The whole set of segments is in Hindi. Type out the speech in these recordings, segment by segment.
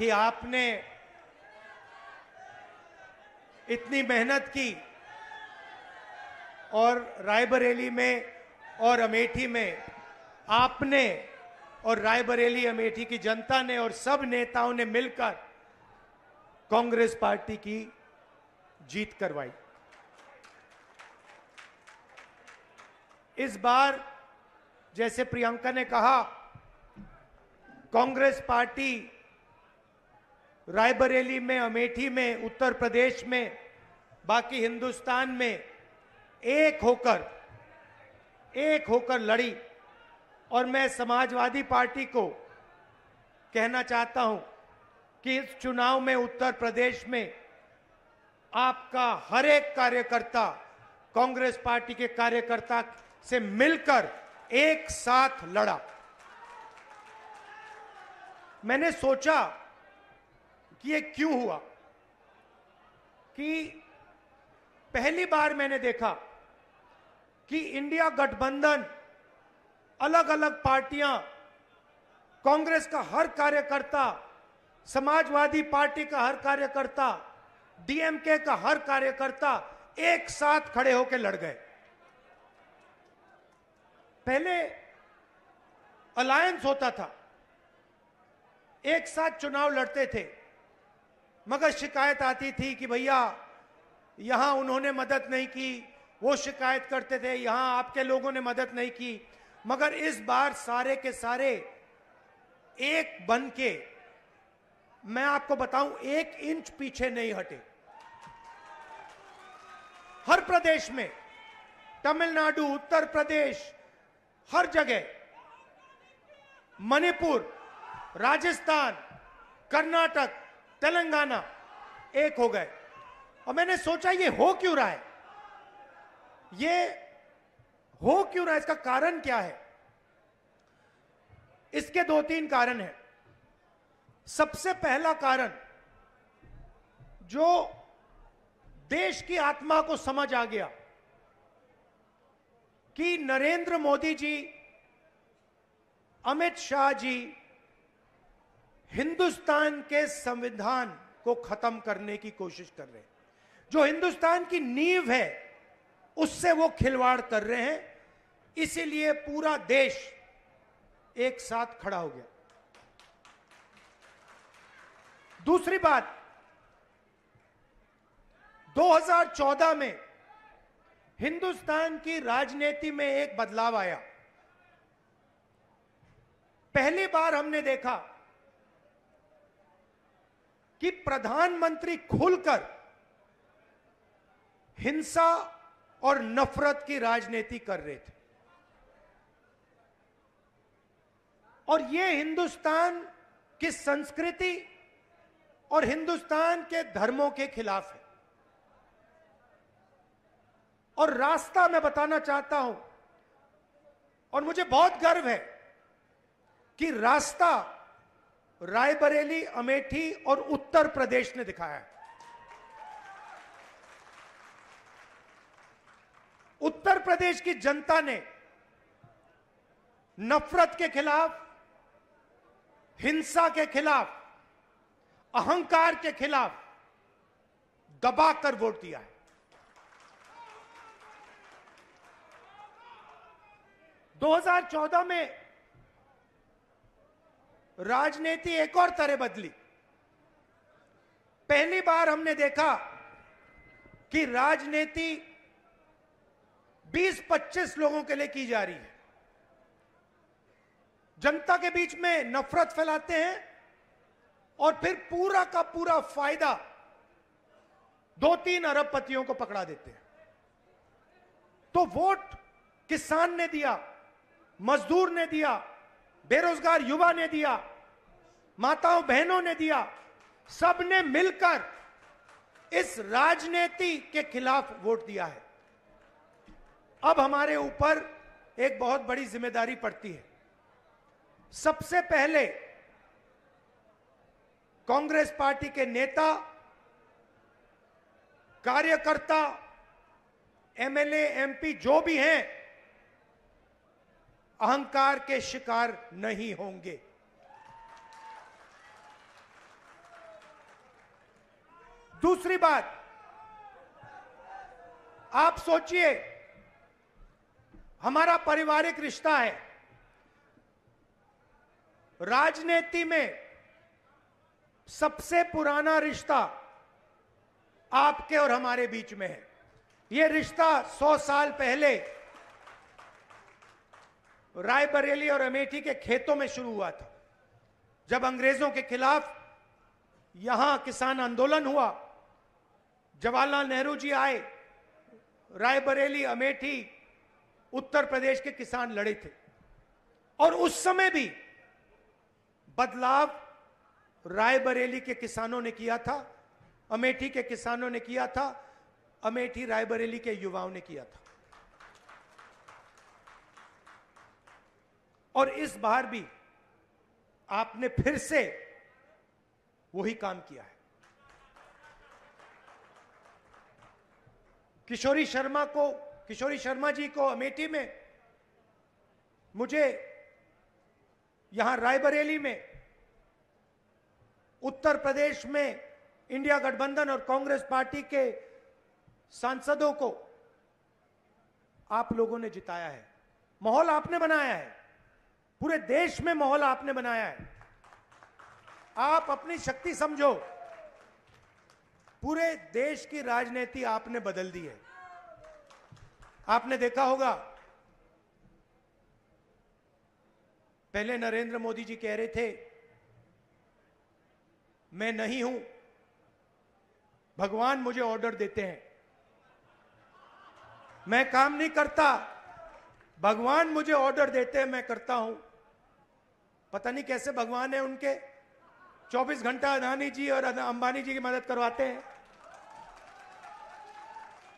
कि आपने इतनी मेहनत की और रायबरेली में और अमेठी में आपने और रायबरेली अमेठी की जनता ने और सब नेताओं ने मिलकर कांग्रेस पार्टी की जीत करवाई। इस बार जैसे प्रियंका ने कहा, कांग्रेस पार्टी रायबरेली में, अमेठी में, उत्तर प्रदेश में, बाकी हिंदुस्तान में एक होकर लड़ी। और मैं समाजवादी पार्टी को कहना चाहता हूं कि इस चुनाव में उत्तर प्रदेश में आपका हर एक कार्यकर्ता कांग्रेस पार्टी के कार्यकर्ता से मिलकर एक साथ लड़ा। मैंने सोचा कि ये क्यों हुआ, कि पहली बार मैंने देखा कि इंडिया गठबंधन, अलग अलग पार्टियां, कांग्रेस का हर कार्यकर्ता, समाजवादी पार्टी का हर कार्यकर्ता, डीएमके का हर कार्यकर्ता एक साथ खड़े होकर लड़ गए। पहले अलायंस होता था, एक साथ चुनाव लड़ते थे, मगर शिकायत आती थी कि भैया यहां उन्होंने मदद नहीं की, वो शिकायत करते थे यहां आपके लोगों ने मदद नहीं की। मगर इस बार सारे के सारे एक बन के, मैं आपको बताऊं, 1 इंच पीछे नहीं हटे। हर प्रदेश में, तमिलनाडु, उत्तर प्रदेश, हर जगह, मणिपुर, राजस्थान, कर्नाटक, तेलंगाना एक हो गए। और मैंने सोचा ये हो क्यों रहा है, ये हो क्यों रहा है, इसका कारण क्या है? इसके 2-3 कारण हैं। सबसे पहला कारण, जो देश की आत्मा को समझ आ गया कि नरेंद्र मोदी जी, अमित शाह जी हिंदुस्तान के संविधान को खत्म करने की कोशिश कर रहे हैं। जो हिंदुस्तान की नींव है उससे वो खिलवाड़ कर रहे हैं। इसीलिए पूरा देश एक साथ खड़ा हो गया। दूसरी बात, 2014 में हिंदुस्तान की राजनीति में एक बदलाव आया। पहली बार हमने देखा कि प्रधानमंत्री खुलकर हिंसा और नफरत की राजनीति कर रहे थे। और यह हिंदुस्तान की संस्कृति और हिंदुस्तान के धर्मों के खिलाफ है। और रास्ता मैं बताना चाहता हूं, और मुझे बहुत गर्व है कि रास्ता रायबरेली, अमेठी और उत्तर प्रदेश ने दिखाया है। उत्तर प्रदेश की जनता ने नफरत के खिलाफ, हिंसा के खिलाफ, अहंकार के खिलाफ दबाकर वोट दिया है। दो 2014 में राजनीति एक और तरह बदली। पहली बार हमने देखा कि राजनीति 20-25 लोगों के लिए की जा रही है। जनता के बीच में नफरत फैलाते हैं और फिर पूरा का पूरा फायदा 2-3 अरबपतियों को पकड़ा देते हैं। तो वोट किसान ने दिया, मजदूर ने दिया, बेरोजगार युवा ने दिया, माताओं बहनों ने दिया, सबने मिलकर इस राजनीति के खिलाफ वोट दिया है। अब हमारे ऊपर एक बहुत बड़ी जिम्मेदारी पड़ती है। सबसे पहले कांग्रेस पार्टी के नेता, कार्यकर्ता, एमएलए, एमपी जो भी हैं, अहंकार के शिकार नहीं होंगे। दूसरी बात, आप सोचिए, हमारा पारिवारिक रिश्ता है, राजनीति में सबसे पुराना रिश्ता आपके और हमारे बीच में है। यह रिश्ता 100 साल पहले रायबरेली और अमेठी के खेतों में शुरू हुआ था, जब अंग्रेजों के खिलाफ यहां किसान आंदोलन हुआ। जवाहरलाल नेहरू जी आए, रायबरेली, अमेठी, उत्तर प्रदेश के किसान लड़े थे, और उस समय भी बदलाव रायबरेली के किसानों ने किया था, अमेठी के किसानों ने किया था, अमेठी रायबरेली के युवाओं ने किया था। और इस बार भी आपने फिर से वही काम किया है। किशोरी शर्मा जी को अमेठी में, मुझे यहां रायबरेली में, उत्तर प्रदेश में इंडिया गठबंधन और कांग्रेस पार्टी के सांसदों को आप लोगों ने जिताया है। माहौल आपने बनाया है, पूरे देश में माहौल आपने बनाया है। आप अपनी शक्ति समझो, पूरे देश की राजनीति आपने बदल दी है। आपने देखा होगा, पहले नरेंद्र मोदी जी कह रहे थे मैं नहीं हूं, भगवान मुझे ऑर्डर देते हैं, मैं काम नहीं करता, भगवान मुझे ऑर्डर देते हैं, मैं करता हूं। पता नहीं कैसे भगवान है उनके, 24 घंटा अदानी जी और अंबानी जी की मदद करवाते हैं।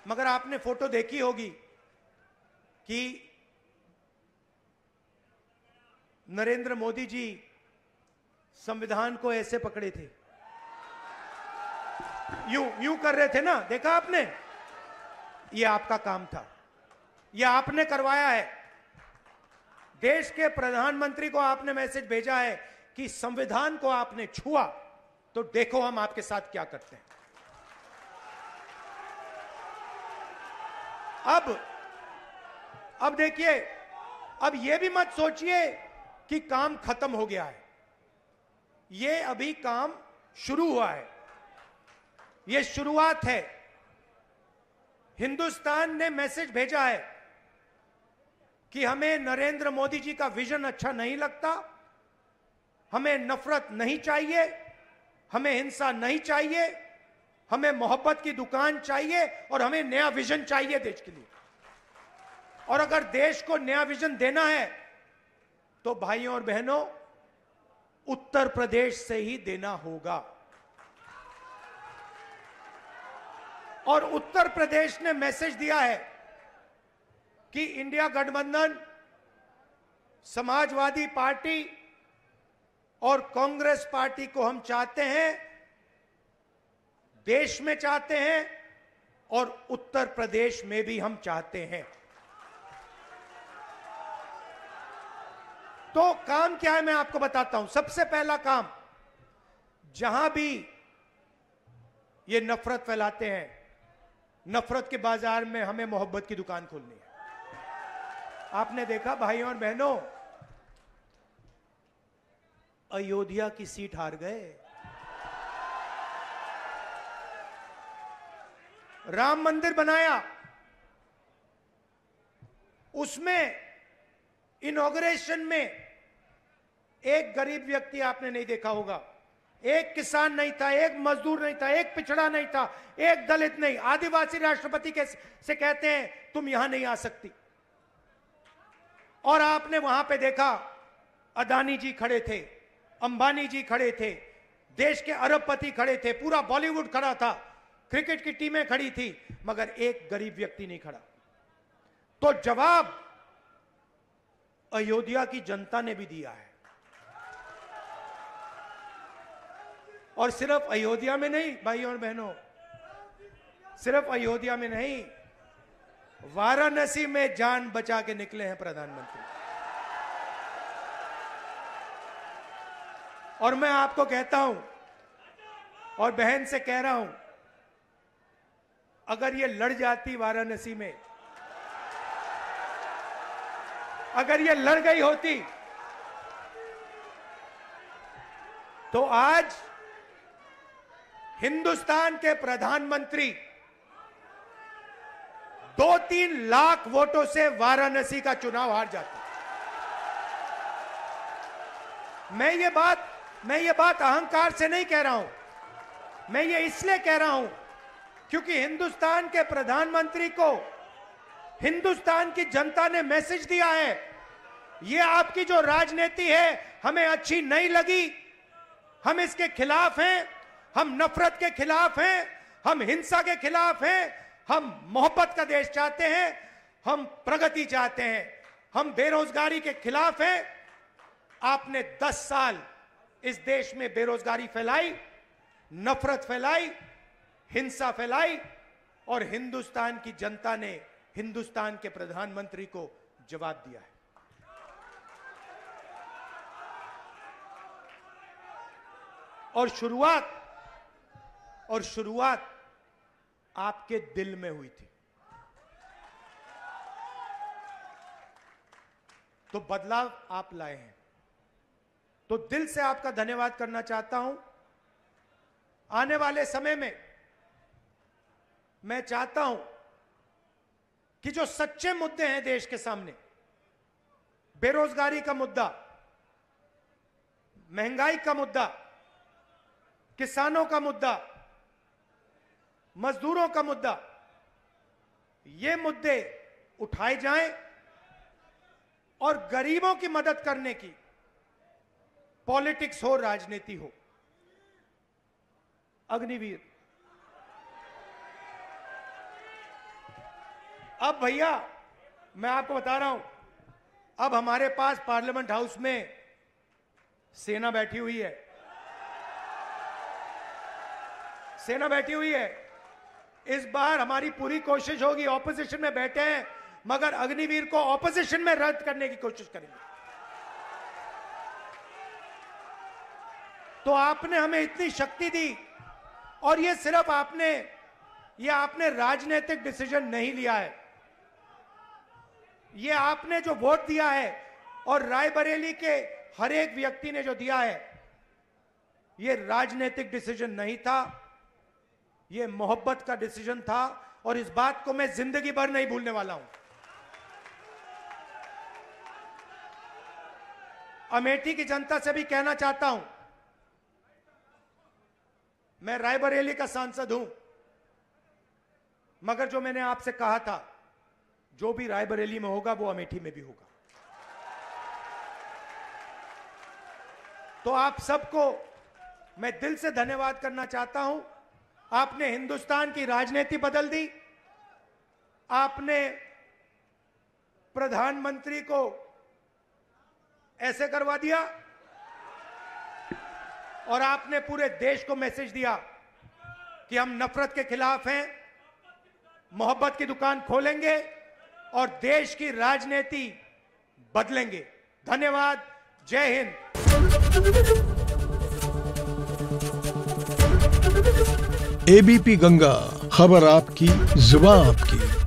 मगर आपने फोटो देखी होगी कि नरेंद्र मोदी जी संविधान को ऐसे पकड़े थे, यूं कर रहे थे ना, देखा आपने? यह आपका काम था, यह आपने करवाया है। देश के प्रधानमंत्री को आपने मैसेज भेजा है कि संविधान को आपने छुआ तो देखो हम आपके साथ क्या करते हैं। अब देखिए, अब यह भी मत सोचिए कि काम खत्म हो गया है, यह अभी काम शुरू हुआ है, यह शुरुआत है। हिंदुस्तान ने मैसेज भेजा है कि हमें नरेंद्र मोदी जी का विजन अच्छा नहीं लगता, हमें नफरत नहीं चाहिए, हमें हिंसा नहीं चाहिए, हमें मोहब्बत की दुकान चाहिए और हमें नया विजन चाहिए देश के लिए। और अगर देश को नया विजन देना है तो भाइयों और बहनों, उत्तर प्रदेश से ही देना होगा। और उत्तर प्रदेश ने मैसेज दिया है कि इंडिया गठबंधन, समाजवादी पार्टी और कांग्रेस पार्टी को हम चाहते हैं, देश में चाहते हैं और उत्तर प्रदेश में भी हम चाहते हैं। तो काम क्या है मैं आपको बताता हूं। सबसे पहला काम, जहां भी ये नफरत फैलाते हैं, नफरत के बाजार में हमें मोहब्बत की दुकान खोलनी है। आपने देखा भाइयों और बहनों, अयोध्या की सीट हार गए, राम मंदिर बनाया, उसमें इनॉग्रेशन में एक गरीब व्यक्ति आपने नहीं देखा होगा, एक किसान नहीं था, एक मजदूर नहीं था, एक पिछड़ा नहीं था, एक दलित नहीं, आदिवासी राष्ट्रपति से कहते हैं तुम यहां नहीं आ सकती। और आपने वहां पे देखा, अदानी जी खड़े थे, अंबानी जी खड़े थे, देश के अरबपति खड़े थे, पूरा बॉलीवुड खड़ा था, क्रिकेट की टीमें खड़ी थी, मगर एक गरीब व्यक्ति नहीं खड़ा। तो जवाब अयोध्या की जनता ने भी दिया है। और सिर्फ अयोध्या में नहीं भाइयों और बहनों, सिर्फ अयोध्या में नहीं, वाराणसी में जान बचा के निकले हैं प्रधानमंत्री। और मैं आपको कहता हूं और बहन से कह रहा हूं अगर ये लड़ जाती वाराणसी में, अगर ये लड़ गई होती, तो आज हिंदुस्तान के प्रधानमंत्री 2-3 लाख वोटों से वाराणसी का चुनाव हार जाते। मैं ये बात अहंकार से नहीं कह रहा हूं, मैं ये इसलिए कह रहा हूं क्योंकि हिंदुस्तान के प्रधानमंत्री को हिंदुस्तान की जनता ने मैसेज दिया है, ये आपकी जो राजनीति है हमें अच्छी नहीं लगी, हम इसके खिलाफ हैं, हम नफरत के खिलाफ हैं, हम हिंसा के खिलाफ हैं, हम मोहब्बत का देश चाहते हैं, हम प्रगति चाहते हैं, हम बेरोजगारी के खिलाफ हैं। आपने 10 साल इस देश में बेरोजगारी फैलाई, नफरत फैलाई, हिंसा फैलाई, और हिंदुस्तान की जनता ने हिंदुस्तान के प्रधानमंत्री को जवाब दिया है। और शुरुआत आपके दिल में हुई थी, तो बदलाव आप लाए हैं, तो दिल से आपका धन्यवाद करना चाहता हूं। आने वाले समय में मैं चाहता हूं कि जो सच्चे मुद्दे हैं देश के सामने, बेरोजगारी का मुद्दा, महंगाई का मुद्दा, किसानों का मुद्दा, मजदूरों का मुद्दा, ये मुद्दे उठाए जाएं और गरीबों की मदद करने की पॉलिटिक्स हो, राजनीति हो। अग्निवीर, अब भैया मैं आपको बता रहा हूं, अब हमारे पास पार्लियामेंट हाउस में सेना बैठी हुई है, सेना बैठी हुई है। इस बार हमारी पूरी कोशिश होगी, ऑपोजिशन में बैठे हैं मगर अग्निवीर को ऑपोजिशन में रद्द करने की कोशिश करेंगे। तो आपने हमें इतनी शक्ति दी, और ये सिर्फ आपने राजनीतिक डिसीजन नहीं लिया है, ये आपने जो वोट दिया है और रायबरेली के हर एक व्यक्ति ने जो दिया है, ये राजनीतिक डिसीजन नहीं था, ये मोहब्बत का डिसीजन था, और इस बात को मैं जिंदगी भर नहीं भूलने वाला हूं। अमेठी की जनता से भी कहना चाहता हूं, मैं रायबरेली का सांसद हूं, मगर जो मैंने आपसे कहा था, जो भी रायबरेली में होगा वो अमेठी में भी होगा। तो आप सबको मैं दिल से धन्यवाद करना चाहता हूं। आपने हिंदुस्तान की राजनीति बदल दी, आपने प्रधानमंत्री को ऐसे करवा दिया, और आपने पूरे देश को मैसेज दिया कि हम नफरत के खिलाफ हैं, मोहब्बत की दुकान खोलेंगे और देश की राजनीति बदलेंगे। धन्यवाद, जय हिंद। एबीपी गंगा, खबर आपकी, जुबान आपकी।